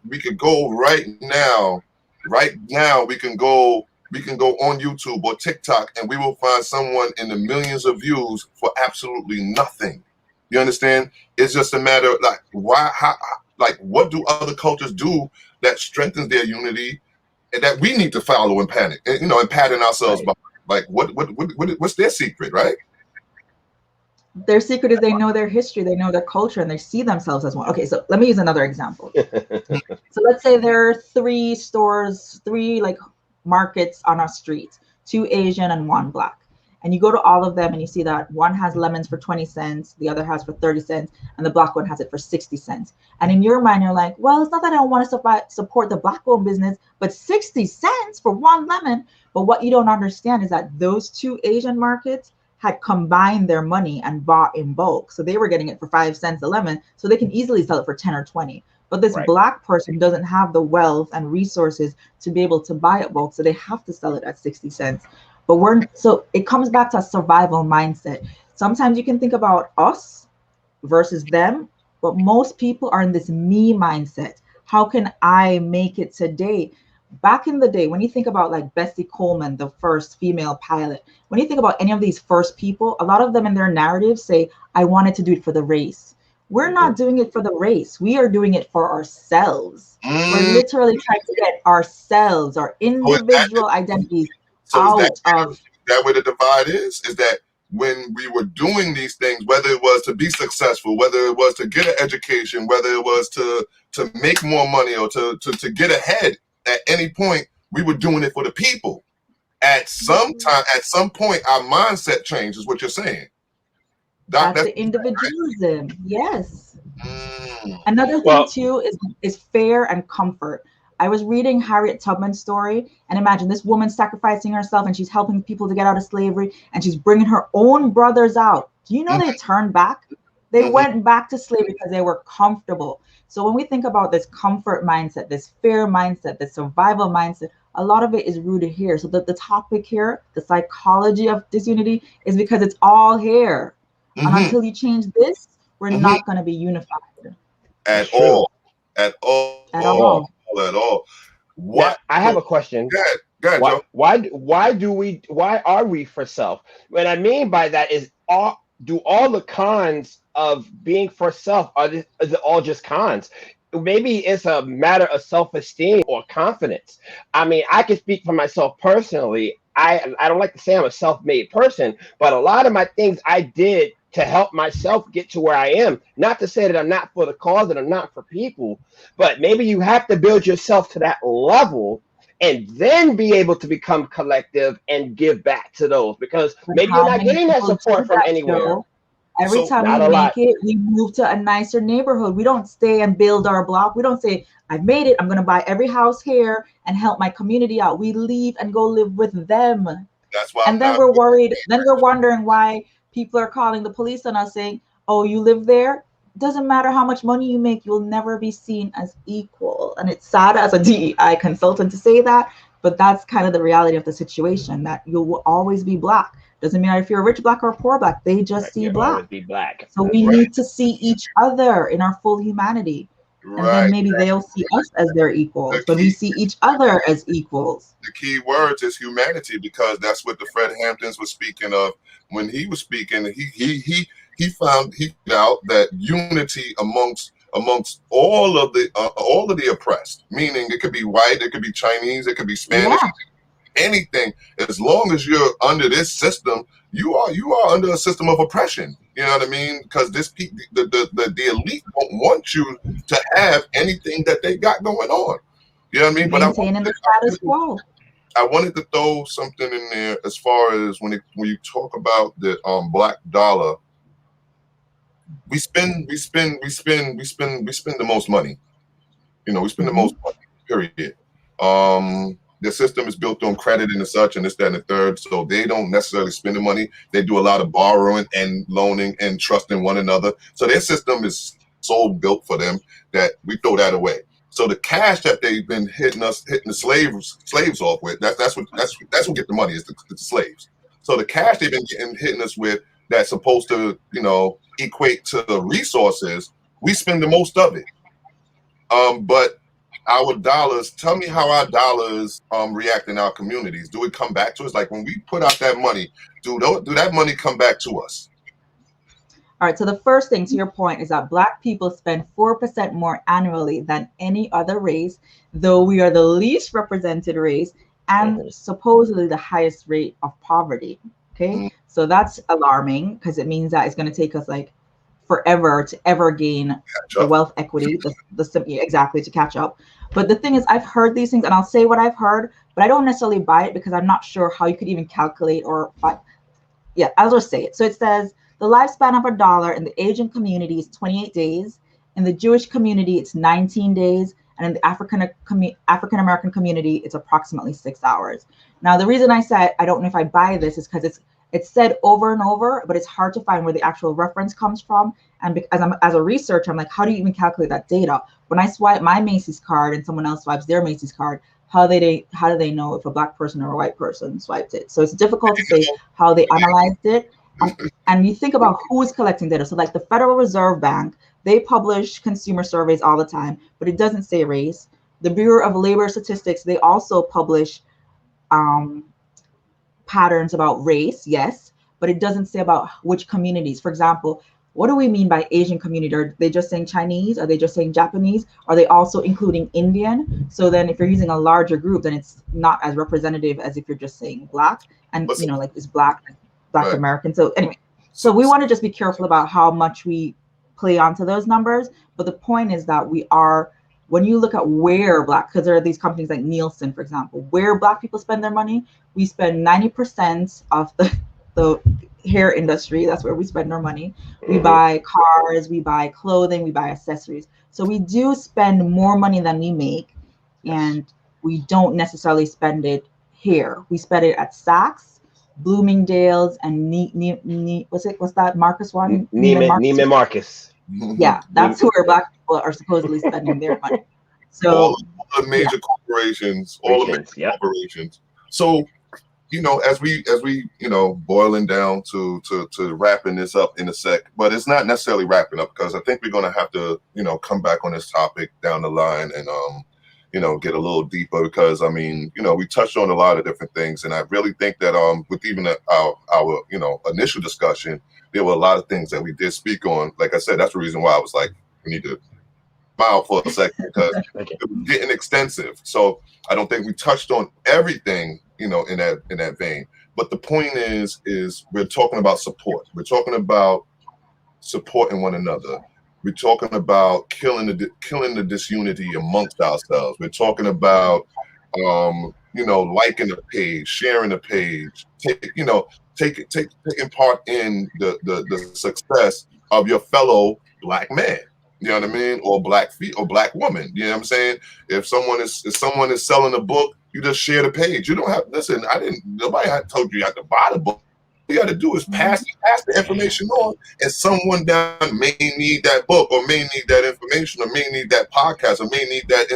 We could go right now, we can go on YouTube or TikTok, and we will find someone in the millions of views for absolutely nothing. You understand? It's just a matter of what do other cultures do that strengthens their unity, and that we need to follow and panic, and pattern ourselves by, like, what's their secret, right? Their secret is they know their history, they know their culture, and they see themselves as one. Okay, so let me use another example. So let's say there are three like markets on our street, 2 Asian and 1 Black. And you go to all of them and you see that one has lemons for 20 cents, the other has for 30 cents, and the Black one has it for 60 cents. And in your mind, you're like, well, it's not that I don't want to support the Black-owned business, but 60 cents for 1 lemon. But what you don't understand is that those 2 Asian markets had combined their money and bought in bulk. So they were getting it for 5 cents a lemon, so they can easily sell it for 10 or 20. But this Black person doesn't have the wealth and resources to be able to buy it bulk, so they have to sell it at 60 cents. But so it comes back to a survival mindset. Sometimes you can think about us versus them, but most people are in this me mindset. How can I make it today? Back in the day, when you think about like Bessie Coleman, the first female pilot, when you think about any of these first people, a lot of them in their narratives say, I wanted to do it for the race. We're not doing it for the race. We are doing it for ourselves. We're literally trying to get ourselves, our individual identities, so is that where the divide is that when we were doing these things, whether it was to be successful, whether it was to get an education, whether it was to make more money, or to get ahead, at any point, we were doing it for the people. At some time, at some point, our mindset changed, is what you're saying. That's the individualism. Right? Yes. Another thing too is fear and comfort. I was reading Harriet Tubman's story, and imagine this woman sacrificing herself, and she's helping people to get out of slavery, and she's bringing her own brothers out. Do you know they turned back? They went back to slavery because they were comfortable. So when we think about this comfort mindset, this fear mindset, this survival mindset, a lot of it is rooted here. So the topic here, the psychology of disunity, is because it's all here. And until you change this, we're not going to be unified. At all. What? I have a question. Go ahead, Joe. Why are we for self? What I mean by that is, do all the cons of being for self, is it all just cons? Maybe it's a matter of self-esteem or confidence. I mean, I can speak for myself personally. I don't like to say I'm a self-made person, but a lot of my things I did to help myself get to where I am. Not to say that I'm not for the cause, that I'm not for people, but maybe you have to build yourself to that level and then be able to become collective and give back to those, because maybe you're not getting that support from anywhere. Every time we make it, we move to a nicer neighborhood. We don't stay and build our block. We don't say, I've made it, I'm going to buy every house here and help my community out. We leave and go live with them. That's why. And then we're worried. Then we're wondering why people are calling the police on us saying, oh, you live there? Doesn't matter how much money you make, you'll never be seen as equal. And it's sad as a DEI consultant to say that, But that's kind of the reality of the situation, that you will always be black. Doesn't matter if you're a rich black or a poor black, they just Right. see You'll black. always be black. So we Right. need to see each other in our full humanity. And then Right. maybe they'll see us as their equals, The but we key see each other as equals. the key words is humanity, because that's what the Fred Hamptons was speaking of when he was speaking. He found out that unity amongst all of the oppressed, meaning it could be white, it could be Chinese, it could be Spanish, Yeah, anything. As long as you're under this system, you are under a system of oppression. You know what I mean? Because the elite don't want you to have anything that they got going on. You know what I mean? But maintaining the status quo. I wanted to throw something in there as far as when you talk about the black dollar. We spend the most money. We spend the Mhm. most money, period. The system is built on credit and such, and this, that, and the third. So they don't necessarily spend the money. They do a lot of borrowing and loaning and trusting one another. So their system is so built for them that we throw that away. So the cash that they've been hitting the slaves off with, that's what get the money, is the slaves. So the cash they've been hitting us with, that's supposed to, equate to resources, we spend the most of it. But our dollars, tell me how our dollars react in our communities. Do it come back to us? Like when we put out that money, do that money come back to us? All right, so the first thing to your point is that Black people spend 4% more annually than any other race, though we are the least represented race and Mhm. supposedly the highest rate of poverty. Okay, Mm, so that's alarming because it means that it's going to take us like forever to ever gain the Chuck? wealth equity, exactly, to catch up. But the thing is, I've heard these things and I'll say what I've heard, but I don't necessarily buy it because I'm not sure how you could even calculate or yeah, I'll just say it. So it says the lifespan of a dollar in the Asian community is 28 days. In the Jewish community, it's 19 days. And in the African American community, it's approximately 6 hours. Now, the reason I said I don't know if I buy this is because it's said over and over, but it's hard to find where the actual reference comes from. And because as a researcher, I'm like, how do you even calculate that data? When I swipe my Macy's card and someone else swipes their Macy's card, how do they know if a Black person or a white person swiped it? So it's difficult to say how they analyzed it. And you think about who is collecting data. So like the Federal Reserve Bank, they publish consumer surveys all the time, but it doesn't say race. The Bureau of Labor Statistics, they also publish um, patterns about race, yes, but it doesn't say about which communities. For example, what do we mean by Asian community? Are they just saying Chinese? Are they just saying Japanese? Are they also including Indian? So then if you're using a larger group, then it's not as representative as if you're just saying Black. And What's like is Black right? American. So anyway, so So, we want to just be careful about how much we play onto those numbers. But the point is that when you look at where Black, because there are these companies like Nielsen, for example, where Black people spend their money, we spend 90% of the hair industry. That's where we spend our money. We Mhm. buy cars, we buy clothing, we buy accessories. So we do spend more money than we make, Yes. and we don't necessarily spend it here. We spend it at Saks, Bloomingdale's, and what's that Marcus one? Neiman Marcus. Neiman Marcus. Yeah, Neem- that's where Black people are supposedly spending their money. all So of the yeah, major corporations, all the major Regions. Yep. corporations. So as we boiling down to wrapping this up in a sec, but it's not necessarily wrapping up, because I think we're going to have to come back on this topic down the line and get a little deeper, because I mean we touched on a lot of different things, and I really think that with even our initial discussion, there were a lot of things that we did speak on. Like I said, that's the reason why I was like, we need to smile for a second, because Okay. it was getting extensive. So I don't think we touched on everything, in that vein. But the point is we're talking about support. We're talking about supporting one another. We're talking about killing the disunity amongst ourselves. We're talking about liking a page, sharing a page, taking part in the success of your fellow Black man. You know what I mean? Or or Black woman. You know what I'm saying? If someone is selling a book, you just share the page. You don't have listen. Nobody had told you had to buy the book. All you got to do is pass the information on, and someone down may need that book, or may need that information, or may need that podcast, or may need that.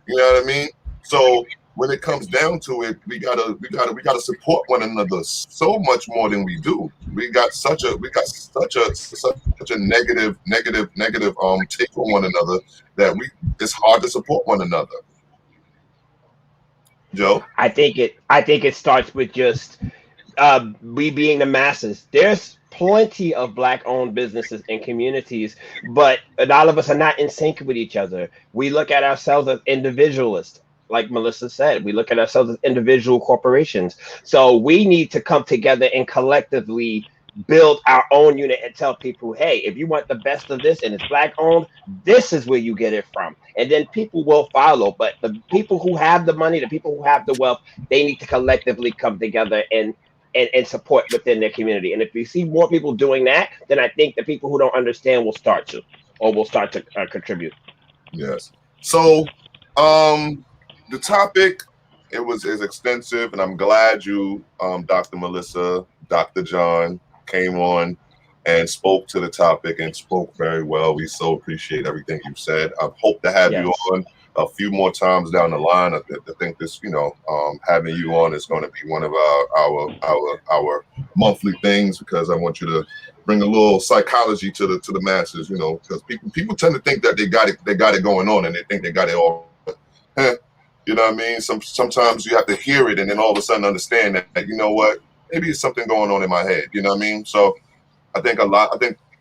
You know what I mean? So when it comes down to it, we gotta support one another so much more than we do. We got such a negative take on one another that it's hard to support one another. Joe? I think it starts with just we being the masses. There's plenty of black-owned businesses and communities, but all of us are not in sync with each other. We look at ourselves as individualists. Like Melissa said, we look at ourselves as individual corporations. So we need to come together and collectively build our own unit and tell people, hey, if you want the best of this and it's black owned, this is where you get it from. And then people will follow. But the people who have the money, the people who have the wealth, they need to collectively come together and support within their community. And if we see more people doing that, then I think the people who don't understand will start to, or will start to contribute. Yes. So, the topic is extensive, and I'm glad you, Dr. Melissa, Dr. John, came on and spoke to the topic and spoke very well. We so appreciate everything you've said. I hope to have you on a few more times down the line. I think this, having you on is going to be one of our monthly things, because I want you to bring a little psychology to the masses, because people tend to think that they got it going on, and they think they got it all. You know what I mean? Sometimes you have to hear it and then all of a sudden understand that you know what, maybe it's something going on in my head. You know what I mean? So I think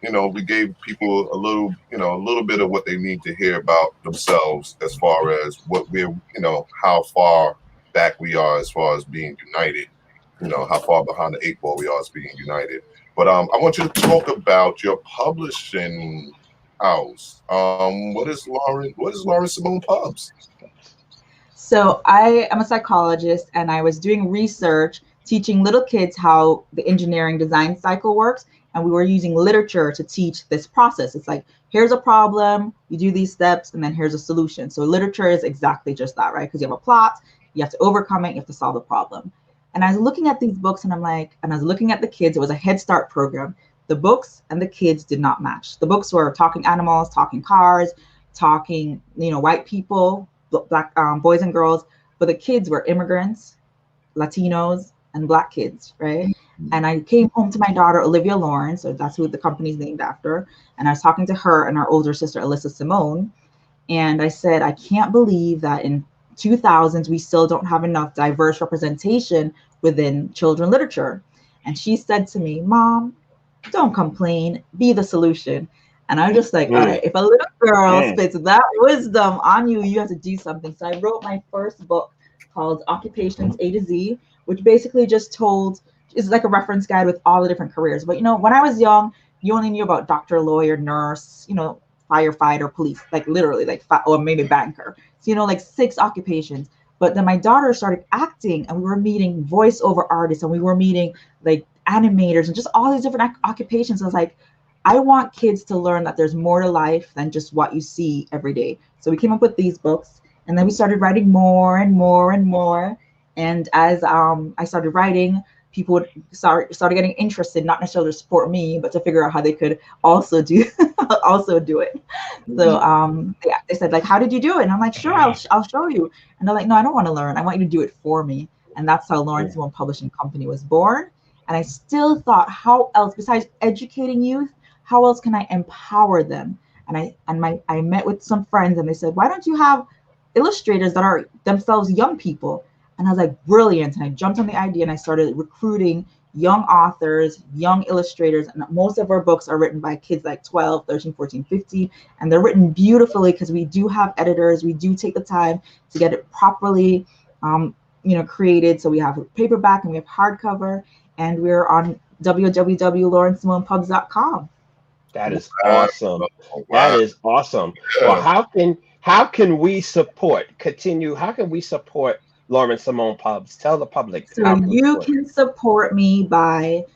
we gave people a little bit of what they need to hear about themselves, as far as what how far back we are as far as being united, how far behind the 8 ball we are as being united. But I want you to talk about your publishing house. What is Lauren Simone Pubs? So I am a psychologist, and I was doing research teaching little kids how the engineering design cycle works. And we were using literature to teach this process. It's like, here's a problem, you do these steps, and then here's a solution. So literature is exactly just that, right? Because you have a plot, you have to overcome it, you have to solve the problem. And I was looking at these books, and I was looking at the kids. It was a Head Start program. The books and the kids did not match. The books were talking animals, talking cars, talking, white people, black boys and girls, but the kids were immigrants, Latinos, and black kids, right? And I came home to my daughter, Olivia Lauren, so that's who the company's named after, and I was talking to her and our older sister, Alyssa Simone, and I said, I can't believe that in 2000s we still don't have enough diverse representation within children's literature. And she said to me, Mom, don't complain, be the solution. And I'm just like, all right, if a little girl spits that wisdom on you, you have to do something. So I wrote my first book called Occupations A to Z, which basically just is like a reference guide with all the different careers. But, when I was young, you only knew about doctor, lawyer, nurse, firefighter, police, like literally or maybe banker. So, like 6 occupations. But then my daughter started acting, and we were meeting voiceover artists, and we were meeting like animators and just all these different occupations. I was like, I want kids to learn that there's more to life than just what you see every day. So we came up with these books, and then we started writing more and more and more. And as I started writing, people started getting interested, not necessarily to support me, but to figure out how they could also do it. So they said, like, how did you do it? And I'm like, sure, I'll show you. And they're like, no, I don't want to learn. I want you to do it for me. And that's how Lauren Simone Publishing Company was born. And I still thought, how else, besides educating youth, how else can I empower them? And I met with some friends, and they said, why don't you have illustrators that are themselves young people? And I was like, brilliant. And I jumped on the idea, and I started recruiting young authors, young illustrators. And most of our books are written by kids like 12, 13, 14, 15. And they're written beautifully because we do have editors. We do take the time to get it properly, created. So we have paperback and we have hardcover, and we're on www.laurensimonepubs.com. That is awesome. That is awesome. Well, how can we support Lauren Simone Pubs? Tell the public. So you can support me to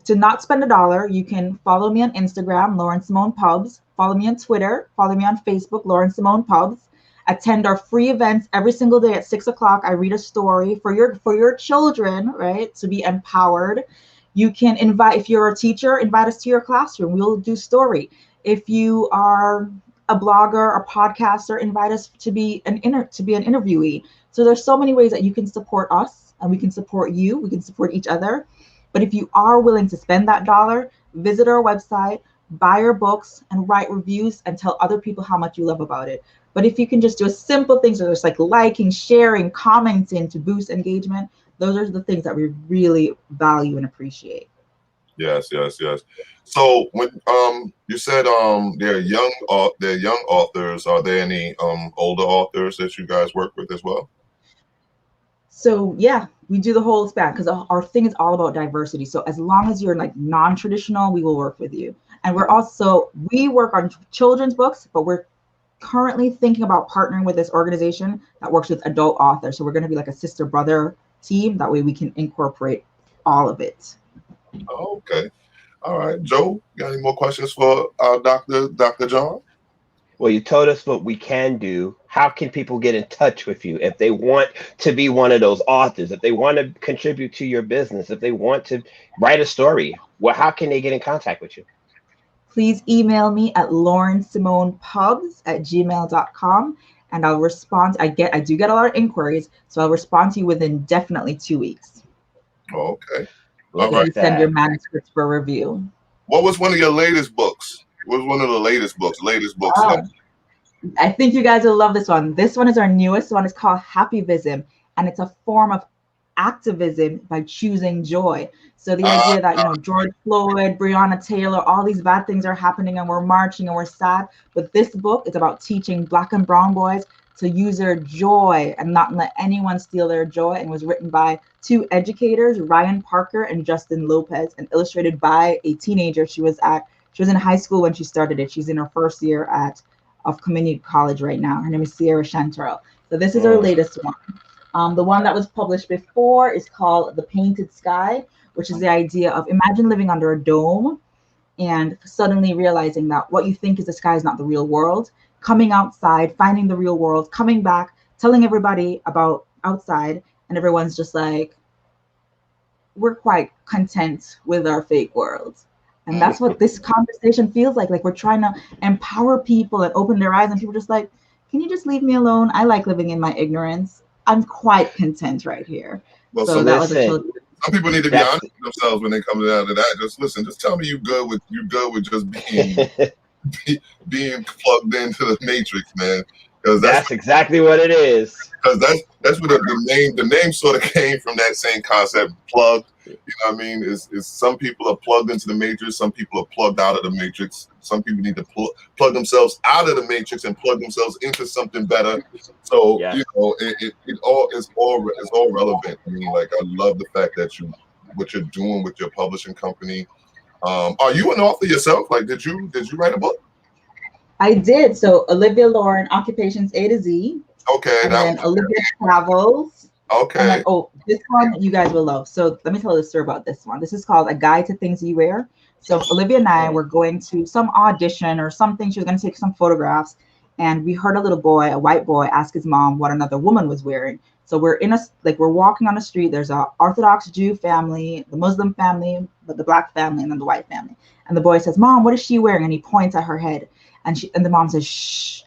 not spend $1. You can follow me on Instagram, Lauren Simone Pubs. Follow me on Twitter. Follow me on Facebook, Lauren Simone Pubs. Attend our free events every single day at 6 o'clock. I read a story for your children, right? To be empowered. You can if you're a teacher, invite us to your classroom. We'll do story. If you are a blogger or podcaster, invite us to be an interviewee. So there's so many ways that you can support us, and we can support you. We can support each other. But if you are willing to spend that dollar, visit our website, buy our books, and write reviews and tell other people how much you love about it. But if you can just do a simple things, so just like liking, sharing, commenting to boost engagement, those are the things that we really value and appreciate. Yes. So when you said they're young authors, are there any older authors that you guys work with as well? So yeah, we do the whole span because our thing is all about diversity. So as long as you're like non-traditional, we will work with you. And we work on children's books, but we're currently thinking about partnering with this organization that works with adult authors. So we're going to be like a sister brother team. That way we can incorporate all of it. Okay. All right. Joe, you got any more questions for Dr. John? Well, you told us what we can do. How can people get in touch with you if they want to be one of those authors, if they want to contribute to your business, if they want to write a story? Well, how can they get in contact with you? Please email me at laurensimonepubs@gmail.com, and I'll respond. I do get a lot of inquiries, so I'll respond to you within definitely 2 weeks. Okay. Look All at You send that. your manuscripts for review. What was one of your latest books? What was one of the latest books? Oh, I think you guys will love this one. This one is our newest one. It's called Happyvism, and it's a form of activism by choosing joy. So the idea that, George Floyd, Breonna Taylor, all these bad things are happening and we're marching and we're sad. But this book is about teaching Black and brown boys to use their joy and not let anyone steal their joy, and was written by 2 educators, Ryan Parker and Justin Lopez, and illustrated by a teenager. She was in high school when she started it. She's in her first year of community college right now. Her name is Sierra Chanterelle. So this is our latest one. The one that was published before is called The Painted Sky, which is the idea of imagine living under a dome and suddenly realizing that what you think is the sky is not the real world, coming outside, finding the real world, coming back, telling everybody about outside, and everyone's just like, we're quite content with our fake world. And that's what this conversation feels like we're trying to empower people and open their eyes, and people are just like, can you just leave me alone? I like living in my ignorance. I'm quite content right here. Well, so that was a children. Some people need to be honest with themselves when they come down to that. Just listen. Just tell me you good with just being plugged into the matrix, man. Because that's exactly what it is. Because that's where the name sort of came from, that same concept, plugged. You know what I mean? Is some people are plugged into the matrix, some people are plugged out of the matrix. Some people need to plug themselves out of the matrix and plug themselves into something better. So it all is all relevant. I mean, like, I love the fact that what you're doing with your publishing company. Are you an author yourself? Like, did you write a book? I did. So Olivia Lauren, Occupations A to Z. Okay. And then Olivia Travels. Okay. And then, this one you guys will love. So let me tell you a story about this one. This is called A Guide to Things You Wear. So Olivia and I were going to some audition or something. She was going to take some photographs. And we heard a white boy, ask his mom what another woman was wearing. So we're walking on the street. There's a Orthodox Jew family, the Muslim family, the Black family, and then the white family. And the boy says, "Mom, what is she wearing?" And he points at her head. And the mom says, "Shh."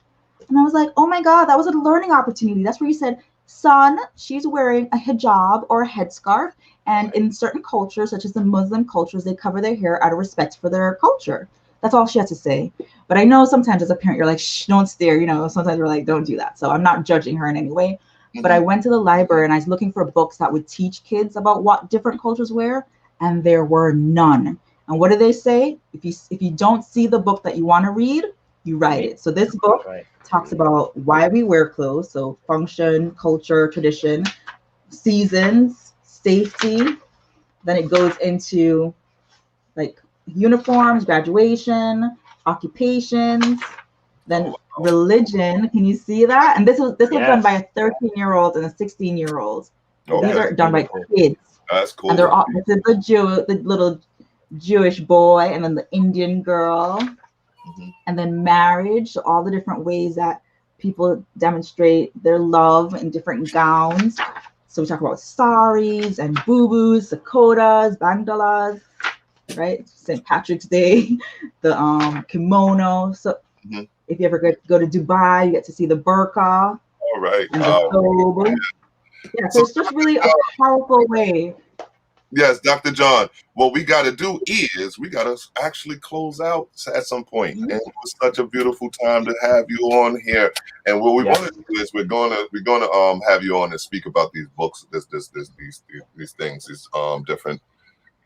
And I was like, oh my God, that was a learning opportunity. That's where you said, son, she's wearing a hijab or a headscarf. And in certain cultures, such as the Muslim cultures, they cover their hair out of respect for their culture. That's all she has to say. But I know sometimes as a parent, you're like, shh, don't stare. Sometimes we're like, don't do that. So I'm not judging her in any way. Mm-hmm. But I went to the library and I was looking for books that would teach kids about what different cultures wear. And there were none. And what do they say? If you don't see the book that you want to read, you write it. So this book talks about why we wear clothes. So function, culture, tradition, seasons, safety. Then it goes into like uniforms, graduation, occupations, then religion. Can you see that? And this was done by a 13-year-old and a 16-year-old. Okay. These are done by kids. That's cool. And they're all, this is the little Jewish boy, and then the Indian girl. Mm-hmm. And then marriage, so all the different ways that people demonstrate their love in different gowns. So we talk about saris and boo-boos, sakotas, bandalas, right? St. Patrick's Day, the kimono. So If you ever go to Dubai, you get to see the burqa All right. and the thobe. Yeah, so it's just really a powerful way. Yes, Dr. John. What we got to do is we got to actually close out at some point. And it was such a beautiful time to have you on here. And what we want to do is we're gonna have you on and speak about these books, these things, these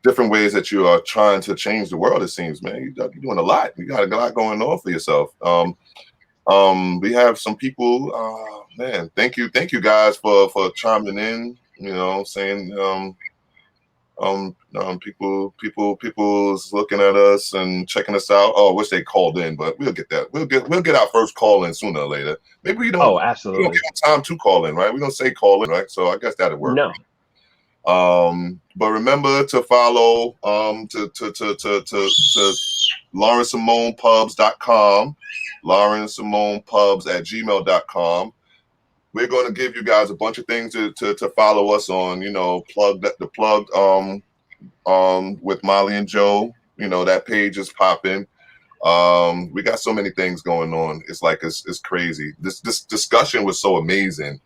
different ways that you are trying to change the world. It seems, man, you're doing a lot. You got a lot going on for yourself. We have some people. Man, thank you guys for chiming in. You know, saying people's looking at us and checking us out. Oh, I wish they called in, but we'll get that. We'll get our first call in sooner or later. Maybe we don't. Oh, absolutely. We don't get time to call in, right? We don't say call in, right? So I guess that'll work. No. But remember to follow to LaurenSimonePubs.com, LaurenSimonePubs@gmail.com. We're going to give you guys a bunch of things to follow us on. You know, plug with Molly and Joe. You know, that page is popping. We got so many things going on. It's like it's crazy. This discussion was so amazing.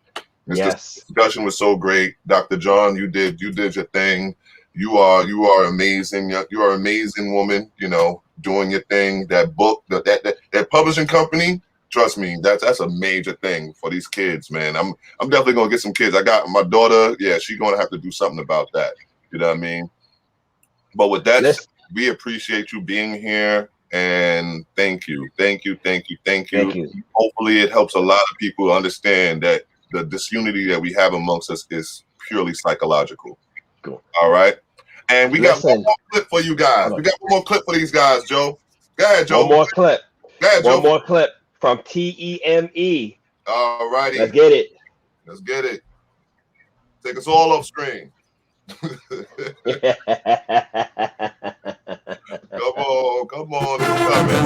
This discussion was so great. Dr. John, you did your thing. You are amazing. You are an amazing woman, you know, doing your thing. That book, that publishing company, trust me, that's a major thing for these kids, man. I'm definitely gonna get some kids. I got my daughter, yeah, she's gonna have to do something about that. You know what I mean? But with that, we appreciate you being here. And thank you. Hopefully it helps a lot of people understand that the disunity that we have amongst us is purely psychological. Cool. All right. And we got one more clip for you guys. We got one more clip for these guys, Joe. Go ahead, Joe. One more clip. Go ahead, Joe. One more clip from TEME. All righty. Let's get it. Take us all off screen. Come on. It's coming.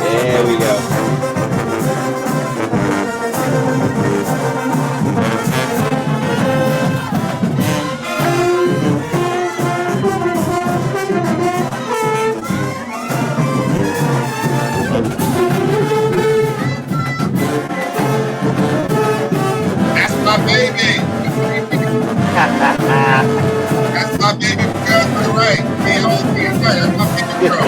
There we go. That's my baby. That's my baby girl to the right. Man, that's my baby girl.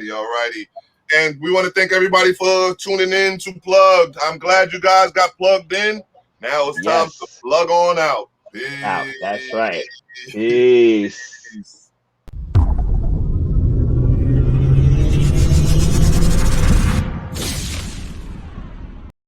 Alrighty. And we want to thank everybody for tuning in to Plugged. I'm glad you guys got plugged in. Now it's time to plug on out. Peace. That's right. Peace.